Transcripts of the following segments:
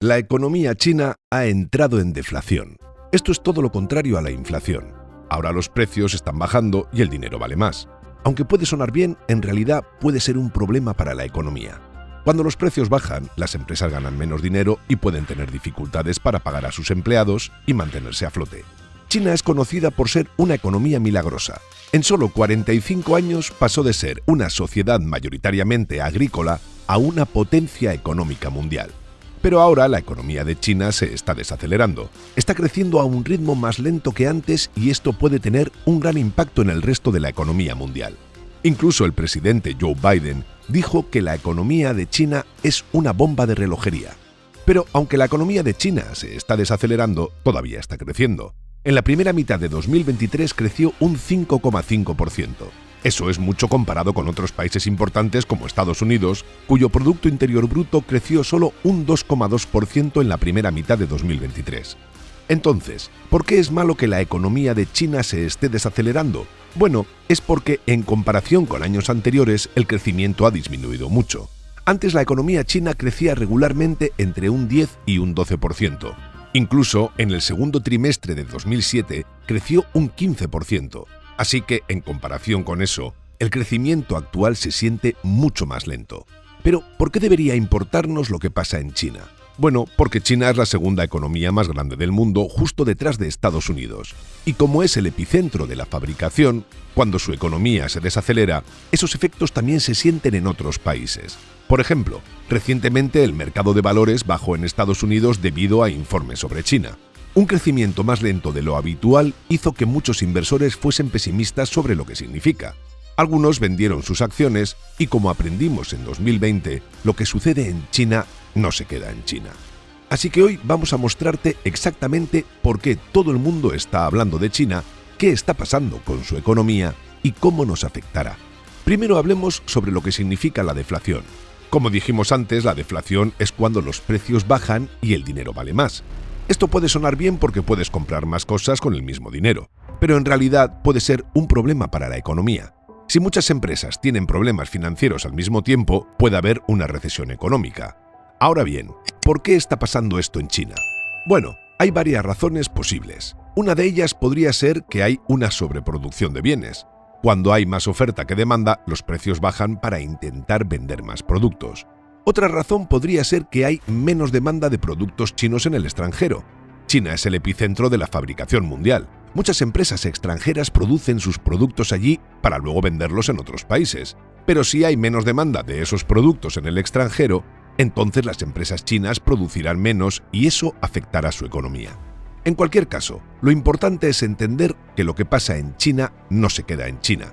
La economía china ha entrado en deflación. Esto es todo lo contrario a la inflación. Ahora los precios están bajando y el dinero vale más. Aunque puede sonar bien, en realidad puede ser un problema para la economía. Cuando los precios bajan, las empresas ganan menos dinero y pueden tener dificultades para pagar a sus empleados y mantenerse a flote. China es conocida por ser una economía milagrosa. En solo 45 años pasó de ser una sociedad mayoritariamente agrícola a una potencia económica mundial. Pero ahora la economía de China se está desacelerando. Está creciendo a un ritmo más lento que antes y esto puede tener un gran impacto en el resto de la economía mundial. Incluso el presidente Joe Biden dijo que la economía de China es una bomba de relojería. Pero aunque la economía de China se está desacelerando, todavía está creciendo. En la primera mitad de 2023 creció un 5,5%. Eso es mucho comparado con otros países importantes como Estados Unidos, cuyo Producto Interior Bruto creció solo un 2,2% en la primera mitad de 2023. Entonces, ¿por qué es malo que la economía de China se esté desacelerando? Bueno, es porque en comparación con años anteriores el crecimiento ha disminuido mucho. Antes la economía china crecía regularmente entre un 10 y un 12%. Incluso en el segundo trimestre de 2007 creció un 15%. Así que, en comparación con eso, el crecimiento actual se siente mucho más lento. Pero, ¿por qué debería importarnos lo que pasa en China? Bueno, porque China es la segunda economía más grande del mundo, justo detrás de Estados Unidos. Y como es el epicentro de la fabricación, cuando su economía se desacelera, esos efectos también se sienten en otros países. Por ejemplo, recientemente el mercado de valores bajó en Estados Unidos debido a informes sobre China. Un crecimiento más lento de lo habitual hizo que muchos inversores fuesen pesimistas sobre lo que significa. Algunos vendieron sus acciones y, como aprendimos en 2020, lo que sucede en China no se queda en China. Así que hoy vamos a mostrarte exactamente por qué todo el mundo está hablando de China, qué está pasando con su economía y cómo nos afectará. Primero hablemos sobre lo que significa la deflación. Como dijimos antes, la deflación es cuando los precios bajan y el dinero vale más. Esto puede sonar bien porque puedes comprar más cosas con el mismo dinero, pero en realidad puede ser un problema para la economía. Si muchas empresas tienen problemas financieros al mismo tiempo, puede haber una recesión económica. Ahora bien, ¿por qué está pasando esto en China? Bueno, hay varias razones posibles. Una de ellas podría ser que hay una sobreproducción de bienes. Cuando hay más oferta que demanda, los precios bajan para intentar vender más productos. Otra razón podría ser que hay menos demanda de productos chinos en el extranjero. China es el epicentro de la fabricación mundial. Muchas empresas extranjeras producen sus productos allí para luego venderlos en otros países. Pero si hay menos demanda de esos productos en el extranjero, entonces las empresas chinas producirán menos y eso afectará su economía. En cualquier caso, lo importante es entender que lo que pasa en China no se queda en China.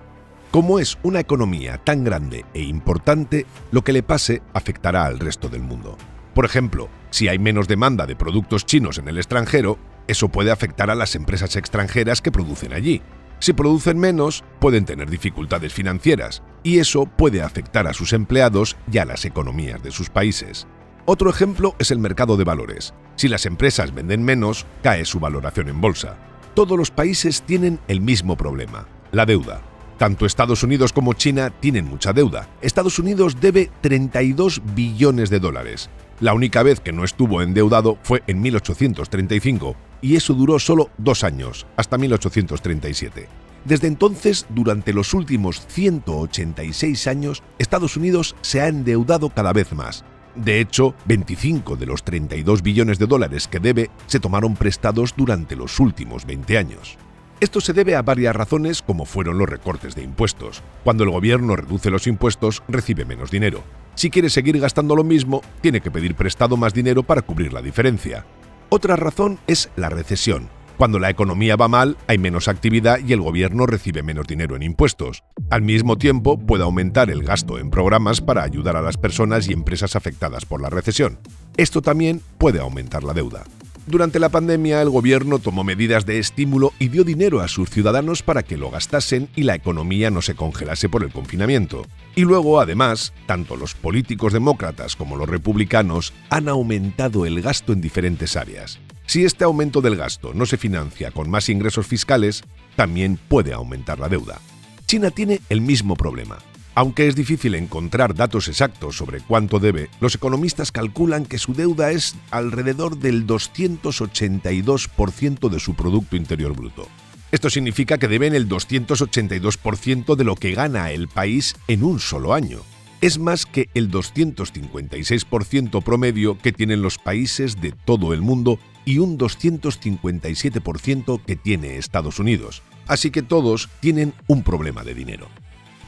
Como es una economía tan grande e importante, lo que le pase afectará al resto del mundo. Por ejemplo, si hay menos demanda de productos chinos en el extranjero, eso puede afectar a las empresas extranjeras que producen allí. Si producen menos, pueden tener dificultades financieras, y eso puede afectar a sus empleados y a las economías de sus países. Otro ejemplo es el mercado de valores. Si las empresas venden menos, cae su valoración en bolsa. Todos los países tienen el mismo problema, la deuda. Tanto Estados Unidos como China tienen mucha deuda. Estados Unidos debe 32 billones de dólares. La única vez que no estuvo endeudado fue en 1835, y eso duró solo 2 años, hasta 1837. Desde entonces, durante los últimos 186 años, Estados Unidos se ha endeudado cada vez más. De hecho, 25 de los 32 billones de dólares que debe se tomaron prestados durante los últimos 20 años. Esto se debe a varias razones, como fueron los recortes de impuestos. Cuando el gobierno reduce los impuestos, recibe menos dinero. Si quiere seguir gastando lo mismo, tiene que pedir prestado más dinero para cubrir la diferencia. Otra razón es la recesión. Cuando la economía va mal, hay menos actividad y el gobierno recibe menos dinero en impuestos. Al mismo tiempo, puede aumentar el gasto en programas para ayudar a las personas y empresas afectadas por la recesión. Esto también puede aumentar la deuda. Durante la pandemia, el gobierno tomó medidas de estímulo y dio dinero a sus ciudadanos para que lo gastasen y la economía no se congelase por el confinamiento. Y luego, además, tanto los políticos demócratas como los republicanos han aumentado el gasto en diferentes áreas. Si este aumento del gasto no se financia con más ingresos fiscales, también puede aumentar la deuda. China tiene el mismo problema. Aunque es difícil encontrar datos exactos sobre cuánto debe, los economistas calculan que su deuda es alrededor del 282% de su Producto Interior Bruto. Esto significa que deben el 282% de lo que gana el país en un solo año. Es más que el 256% promedio que tienen los países de todo el mundo y un 257% que tiene Estados Unidos. Así que todos tienen un problema de dinero.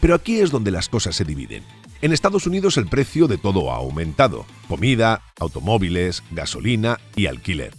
Pero aquí es donde las cosas se dividen. En Estados Unidos el precio de todo ha aumentado: comida, automóviles, gasolina y alquiler.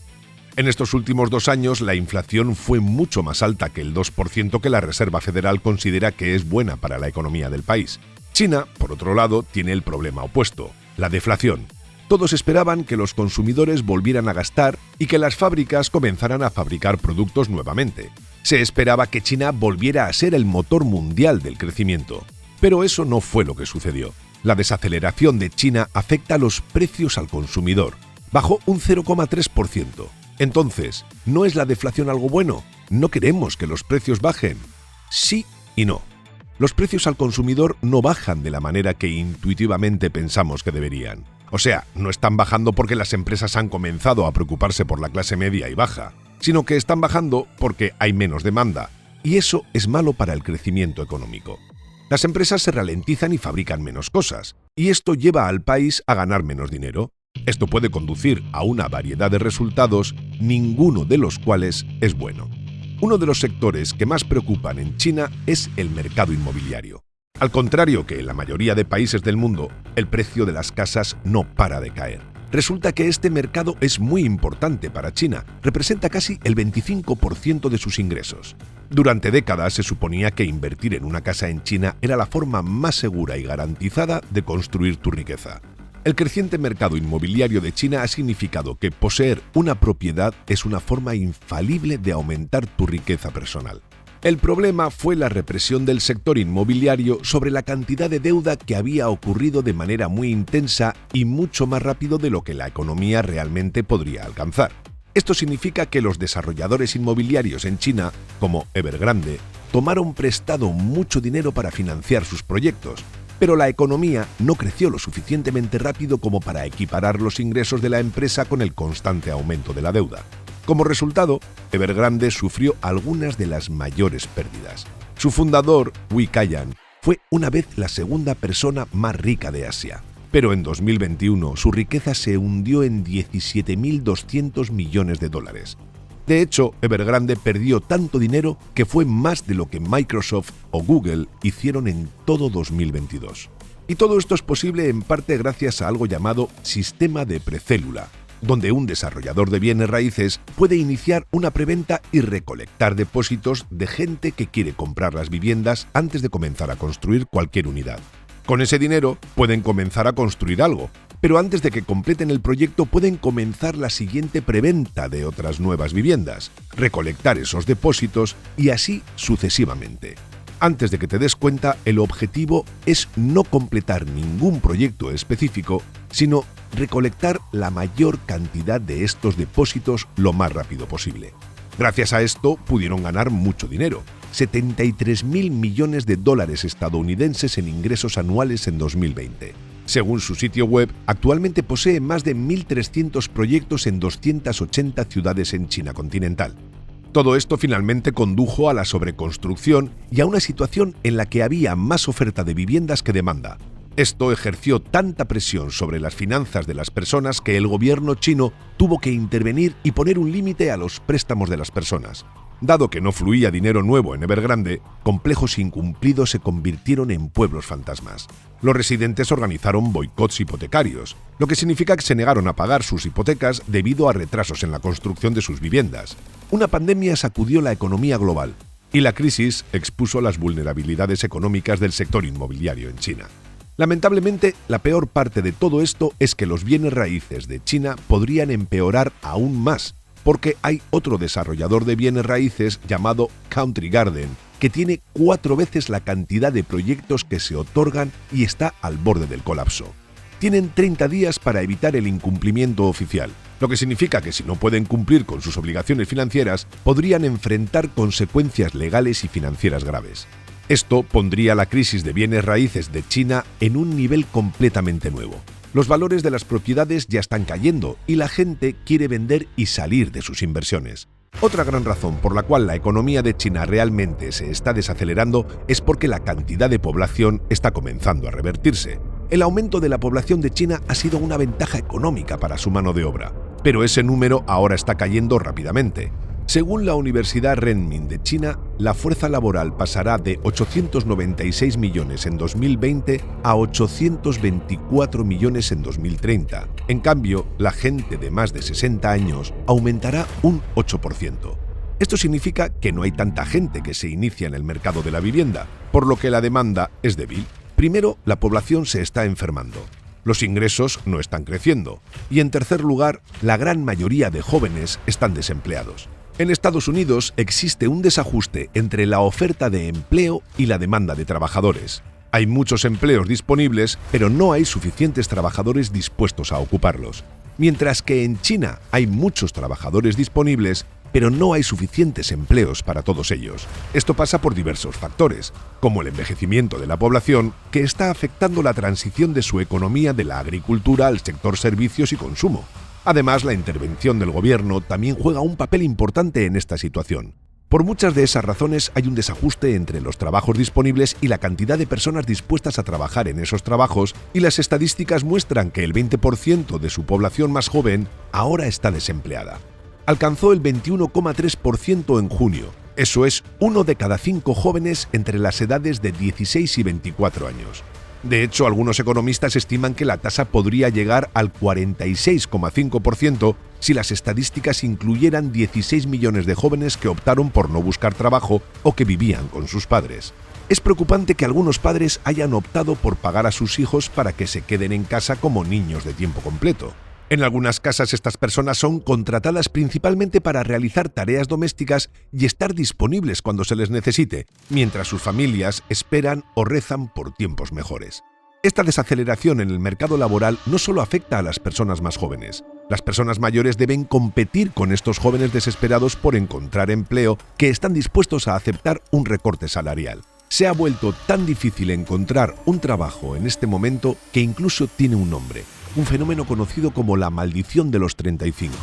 En estos últimos 2 años la inflación fue mucho más alta que el 2% que la Reserva Federal considera que es buena para la economía del país. China, por otro lado, tiene el problema opuesto: la deflación. Todos esperaban que los consumidores volvieran a gastar y que las fábricas comenzaran a fabricar productos nuevamente. Se esperaba que China volviera a ser el motor mundial del crecimiento. Pero eso no fue lo que sucedió. La desaceleración de China afecta a los precios al consumidor. Bajó un 0,3%. Entonces, ¿no es la deflación algo bueno? ¿No queremos que los precios bajen? Sí y no. Los precios al consumidor no bajan de la manera que intuitivamente pensamos que deberían. O sea, no están bajando porque las empresas han comenzado a preocuparse por la clase media y baja, sino que están bajando porque hay menos demanda, y eso es malo para el crecimiento económico. Las empresas se ralentizan y fabrican menos cosas, y esto lleva al país a ganar menos dinero. Esto puede conducir a una variedad de resultados, ninguno de los cuales es bueno. Uno de los sectores que más preocupan en China es el mercado inmobiliario. Al contrario que en la mayoría de países del mundo, el precio de las casas no para de caer. Resulta que este mercado es muy importante para China, representa casi el 25% de sus ingresos. Durante décadas se suponía que invertir en una casa en China era la forma más segura y garantizada de construir tu riqueza. El creciente mercado inmobiliario de China ha significado que poseer una propiedad es una forma infalible de aumentar tu riqueza personal. El problema fue la represión del sector inmobiliario sobre la cantidad de deuda que había ocurrido de manera muy intensa y mucho más rápido de lo que la economía realmente podría alcanzar. Esto significa que los desarrolladores inmobiliarios en China, como Evergrande, tomaron prestado mucho dinero para financiar sus proyectos, pero la economía no creció lo suficientemente rápido como para equiparar los ingresos de la empresa con el constante aumento de la deuda. Como resultado, Evergrande sufrió algunas de las mayores pérdidas. Su fundador, Wei Kaiyan, fue una vez la segunda persona más rica de Asia, pero en 2021 su riqueza se hundió en 17.200 millones de dólares. De hecho, Evergrande perdió tanto dinero que fue más de lo que Microsoft o Google hicieron en todo 2022. Y todo esto es posible en parte gracias a algo llamado sistema de precélula, donde un desarrollador de bienes raíces puede iniciar una preventa y recolectar depósitos de gente que quiere comprar las viviendas antes de comenzar a construir cualquier unidad. Con ese dinero pueden comenzar a construir algo, pero antes de que completen el proyecto pueden comenzar la siguiente preventa de otras nuevas viviendas, recolectar esos depósitos y así sucesivamente. Antes de que te des cuenta, el objetivo es no completar ningún proyecto específico, sino recolectar la mayor cantidad de estos depósitos lo más rápido posible. Gracias a esto pudieron ganar mucho dinero, 73.000 millones de dólares estadounidenses en ingresos anuales en 2020. Según su sitio web, actualmente posee más de 1.300 proyectos en 280 ciudades en China continental. Todo esto finalmente condujo a la sobreconstrucción y a una situación en la que había más oferta de viviendas que demanda. Esto ejerció tanta presión sobre las finanzas de las personas que el gobierno chino tuvo que intervenir y poner un límite a los préstamos de las personas. Dado que no fluía dinero nuevo en Evergrande, complejos incumplidos se convirtieron en pueblos fantasmas. Los residentes organizaron boicots hipotecarios, lo que significa que se negaron a pagar sus hipotecas debido a retrasos en la construcción de sus viviendas. Una pandemia sacudió la economía global y la crisis expuso las vulnerabilidades económicas del sector inmobiliario en China. Lamentablemente, la peor parte de todo esto es que los bienes raíces de China podrían empeorar aún más, porque hay otro desarrollador de bienes raíces llamado Country Garden, que tiene 4 veces la cantidad de proyectos que se otorgan y está al borde del colapso. Tienen 30 días para evitar el incumplimiento oficial, lo que significa que si no pueden cumplir con sus obligaciones financieras, podrían enfrentar consecuencias legales y financieras graves. Esto pondría la crisis de bienes raíces de China en un nivel completamente nuevo. Los valores de las propiedades ya están cayendo y la gente quiere vender y salir de sus inversiones. Otra gran razón por la cual la economía de China realmente se está desacelerando es porque la cantidad de población está comenzando a revertirse. El aumento de la población de China ha sido una ventaja económica para su mano de obra, pero ese número ahora está cayendo rápidamente. Según la Universidad Renmin de China, la fuerza laboral pasará de 896 millones en 2020 a 824 millones en 2030. En cambio, la gente de más de 60 años aumentará un 8%. Esto significa que no hay tanta gente que se inicia en el mercado de la vivienda, por lo que la demanda es débil. Primero, la población se está enfermando. Los ingresos no están creciendo. Y en tercer lugar, la gran mayoría de jóvenes están desempleados. En Estados Unidos existe un desajuste entre la oferta de empleo y la demanda de trabajadores. Hay muchos empleos disponibles, pero no hay suficientes trabajadores dispuestos a ocuparlos. Mientras que en China hay muchos trabajadores disponibles, pero no hay suficientes empleos para todos ellos. Esto pasa por diversos factores, como el envejecimiento de la población, que está afectando la transición de su economía de la agricultura al sector servicios y consumo. Además, la intervención del gobierno también juega un papel importante en esta situación. Por muchas de esas razones hay un desajuste entre los trabajos disponibles y la cantidad de personas dispuestas a trabajar en esos trabajos, y las estadísticas muestran que el 20% de su población más joven ahora está desempleada. Alcanzó el 21,3% en junio. Eso es 1 de cada 5 jóvenes entre las edades de 16 y 24 años. De hecho, algunos economistas estiman que la tasa podría llegar al 46,5% si las estadísticas incluyeran 16 millones de jóvenes que optaron por no buscar trabajo o que vivían con sus padres. Es preocupante que algunos padres hayan optado por pagar a sus hijos para que se queden en casa como niños de tiempo completo. En algunas casas estas personas son contratadas principalmente para realizar tareas domésticas y estar disponibles cuando se les necesite, mientras sus familias esperan o rezan por tiempos mejores. Esta desaceleración en el mercado laboral no solo afecta a las personas más jóvenes. Las personas mayores deben competir con estos jóvenes desesperados por encontrar empleo que están dispuestos a aceptar un recorte salarial. Se ha vuelto tan difícil encontrar un trabajo en este momento que incluso tiene un nombre. Un fenómeno conocido como la maldición de los 35.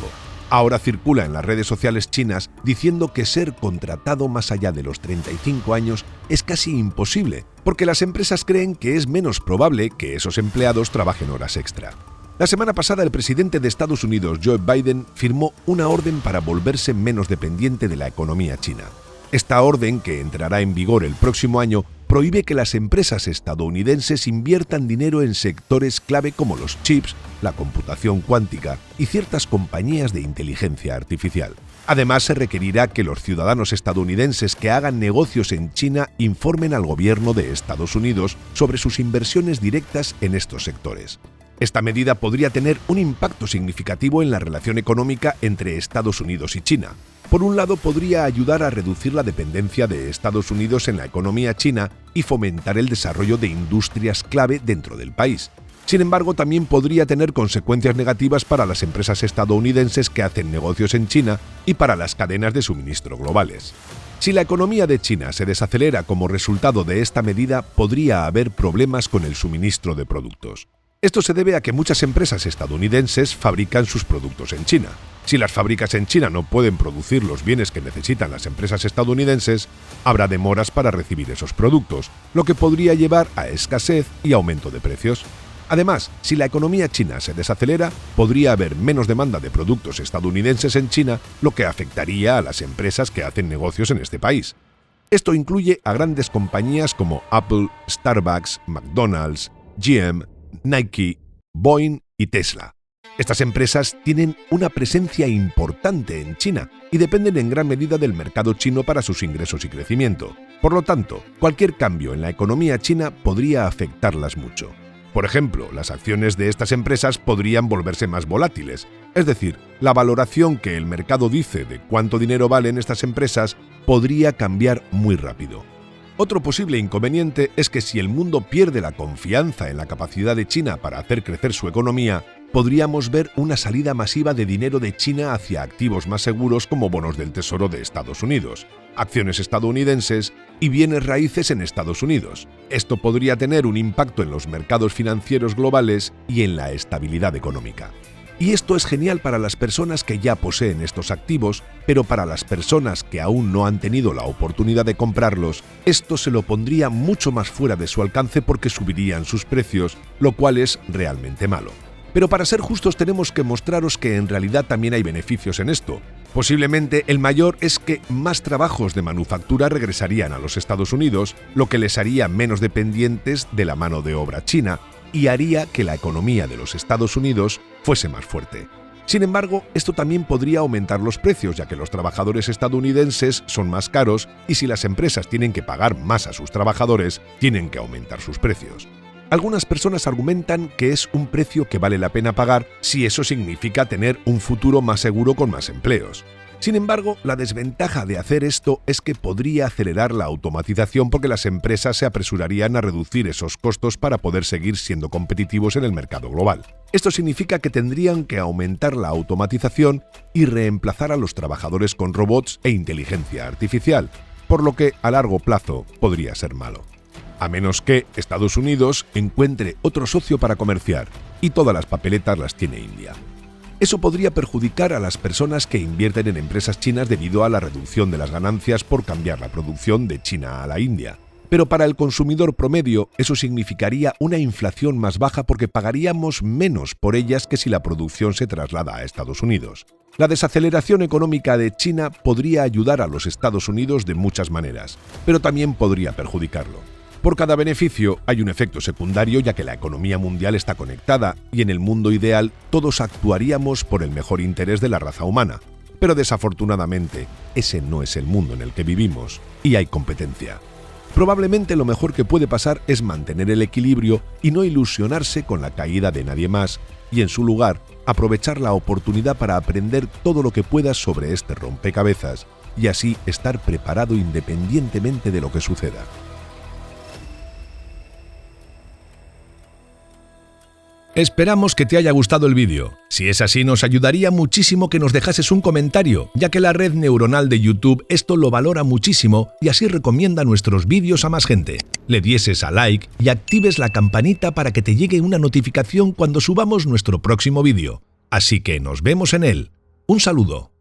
Ahora circula en las redes sociales chinas diciendo que ser contratado más allá de los 35 años es casi imposible, porque las empresas creen que es menos probable que esos empleados trabajen horas extra. La semana pasada el presidente de Estados Unidos, Joe Biden, firmó una orden para volverse menos dependiente de la economía china. Esta orden, que entrará en vigor el próximo año, prohíbe que las empresas estadounidenses inviertan dinero en sectores clave como los chips, la computación cuántica y ciertas compañías de inteligencia artificial. Además, se requerirá que los ciudadanos estadounidenses que hagan negocios en China informen al gobierno de Estados Unidos sobre sus inversiones directas en estos sectores. Esta medida podría tener un impacto significativo en la relación económica entre Estados Unidos y China. Por un lado, podría ayudar a reducir la dependencia de Estados Unidos en la economía china y fomentar el desarrollo de industrias clave dentro del país. Sin embargo, también podría tener consecuencias negativas para las empresas estadounidenses que hacen negocios en China y para las cadenas de suministro globales. Si la economía de China se desacelera como resultado de esta medida, podría haber problemas con el suministro de productos. Esto se debe a que muchas empresas estadounidenses fabrican sus productos en China. Si las fábricas en China no pueden producir los bienes que necesitan las empresas estadounidenses, habrá demoras para recibir esos productos, lo que podría llevar a escasez y aumento de precios. Además, si la economía china se desacelera, podría haber menos demanda de productos estadounidenses en China, lo que afectaría a las empresas que hacen negocios en este país. Esto incluye a grandes compañías como Apple, Starbucks, McDonald's, GM, Nike, Boeing y Tesla. Estas empresas tienen una presencia importante en China y dependen en gran medida del mercado chino para sus ingresos y crecimiento. Por lo tanto, cualquier cambio en la economía china podría afectarlas mucho. Por ejemplo, las acciones de estas empresas podrían volverse más volátiles, es decir, la valoración que el mercado dice de cuánto dinero valen estas empresas podría cambiar muy rápido. Otro posible inconveniente es que si el mundo pierde la confianza en la capacidad de China para hacer crecer su economía, podríamos ver una salida masiva de dinero de China hacia activos más seguros como bonos del Tesoro de Estados Unidos, acciones estadounidenses y bienes raíces en Estados Unidos. Esto podría tener un impacto en los mercados financieros globales y en la estabilidad económica. Y esto es genial para las personas que ya poseen estos activos, pero para las personas que aún no han tenido la oportunidad de comprarlos, esto se lo pondría mucho más fuera de su alcance porque subirían sus precios, lo cual es realmente malo. Pero para ser justos tenemos que mostraros que en realidad también hay beneficios en esto. Posiblemente el mayor es que más trabajos de manufactura regresarían a los Estados Unidos, lo que les haría menos dependientes de la mano de obra china y haría que la economía de los Estados Unidos fuese más fuerte. Sin embargo, esto también podría aumentar los precios, ya que los trabajadores estadounidenses son más caros y si las empresas tienen que pagar más a sus trabajadores, tienen que aumentar sus precios. Algunas personas argumentan que es un precio que vale la pena pagar si eso significa tener un futuro más seguro con más empleos. Sin embargo, la desventaja de hacer esto es que podría acelerar la automatización porque las empresas se apresurarían a reducir esos costos para poder seguir siendo competitivos en el mercado global. Esto significa que tendrían que aumentar la automatización y reemplazar a los trabajadores con robots e inteligencia artificial, por lo que a largo plazo podría ser malo. A menos que Estados Unidos encuentre otro socio para comerciar, y todas las papeletas las tiene India. Eso podría perjudicar a las personas que invierten en empresas chinas debido a la reducción de las ganancias por cambiar la producción de China a la India. Pero para el consumidor promedio eso significaría una inflación más baja porque pagaríamos menos por ellas que si la producción se traslada a Estados Unidos. La desaceleración económica de China podría ayudar a los Estados Unidos de muchas maneras, pero también podría perjudicarlo. Por cada beneficio hay un efecto secundario, ya que la economía mundial está conectada y en el mundo ideal todos actuaríamos por el mejor interés de la raza humana. Pero desafortunadamente ese no es el mundo en el que vivimos y hay competencia. Probablemente lo mejor que puede pasar es mantener el equilibrio y no ilusionarse con la caída de nadie más y en su lugar aprovechar la oportunidad para aprender todo lo que puedas sobre este rompecabezas y así estar preparado independientemente de lo que suceda. Esperamos que te haya gustado el vídeo. Si es así, nos ayudaría muchísimo que nos dejases un comentario, ya que la red neuronal de YouTube esto lo valora muchísimo y así recomienda nuestros vídeos a más gente. Le dieses a like y actives la campanita para que te llegue una notificación cuando subamos nuestro próximo vídeo. Así que nos vemos en él. Un saludo.